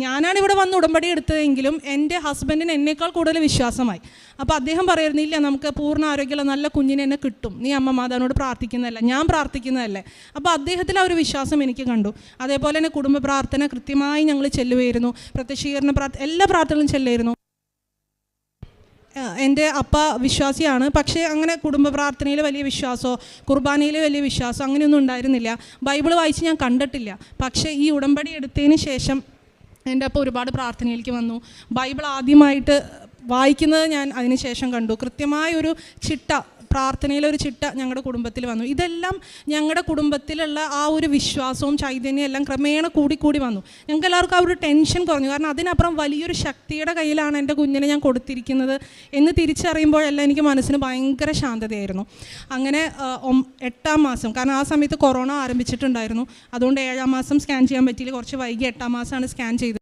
ഞാനാണ് ഇവിടെ വന്ന് ഉടമ്പടി എടുത്തതെങ്കിലും എൻ്റെ ഹസ്ബൻഡിന് എന്നേക്കാൾ കൂടുതൽ വിശ്വാസമായി. അപ്പോൾ അദ്ദേഹം പറയുന്നില്ല, നമുക്ക് പൂർണ്ണ ആരോഗ്യമുള്ള നല്ല കുഞ്ഞിനെ എന്നെ കിട്ടും, നീ അമ്മ മാതാവിനോട് പ്രാർത്ഥിക്കുന്നതല്ല, ഞാൻ പ്രാർത്ഥിക്കുന്നതല്ലേ. അപ്പോൾ അദ്ദേഹത്തിൽ ആ ഒരു വിശ്വാസം എനിക്ക് കണ്ടു. അതേപോലെ തന്നെ കുടുംബ പ്രാർത്ഥന കൃത്യമായി ഞങ്ങൾ ചെല്ലുമായിരുന്നു, പ്രത്യക്ഷീകരണ എല്ലാ പ്രാർത്ഥനകളും ചെല്ലുമായിരുന്നു. എൻ്റെ അപ്പ വിശ്വാസിയാണ്, പക്ഷേ അങ്ങനെ കുടുംബ പ്രാർത്ഥനയിൽ വലിയ വിശ്വാസമോ കുർബാനയിൽ വലിയ വിശ്വാസമോ അങ്ങനെയൊന്നും ഉണ്ടായിരുന്നില്ല. ബൈബിൾ വായിച്ച് ഞാൻ കണ്ടിട്ടില്ല. പക്ഷേ ഈ ഉടമ്പടി എടുത്തതിന് ശേഷം എൻ്റെ അപ്പ ഒരുപാട് പ്രാർത്ഥനയിലേക്ക് വന്നു. ബൈബിൾ ആദ്യമായിട്ട് വായിക്കുന്നത് ഞാൻ അതിന് ശേഷം കണ്ടു. കൃത്യമായൊരു ചിട്ട, പ്രാർത്ഥനയിലൊരു ചിട്ട ഞങ്ങളുടെ കുടുംബത്തിൽ വന്നു. ഇതെല്ലാം ഞങ്ങളുടെ കുടുംബത്തിലുള്ള ആ ഒരു വിശ്വാസവും ചൈതന്യം എല്ലാം ക്രമേണ കൂടി വന്നു. ഞങ്ങൾക്ക് എല്ലാവർക്കും ആ ഒരു ടെൻഷൻ കുറഞ്ഞു. കാരണം അതിനപ്പുറം വലിയൊരു ശക്തിയുടെ കയ്യിലാണ് എൻ്റെ കുഞ്ഞിനെ ഞാൻ കൊടുത്തിരിക്കുന്നത് എന്ന് തിരിച്ചറിയുമ്പോഴെല്ലാം എനിക്ക് മനസ്സിന് ഭയങ്കര ശാന്തതയായിരുന്നു. അങ്ങനെ 8-ാം മാസം, കാരണം ആ സമയത്ത് കൊറോണ ആരംഭിച്ചിട്ടുണ്ടായിരുന്നു, അതുകൊണ്ട് 7-ാം മാസം സ്കാൻ ചെയ്യാൻ പറ്റിയില്ല, കുറച്ച് വൈകി 8-ാം മാസമാണ് സ്കാൻ ചെയ്തത്.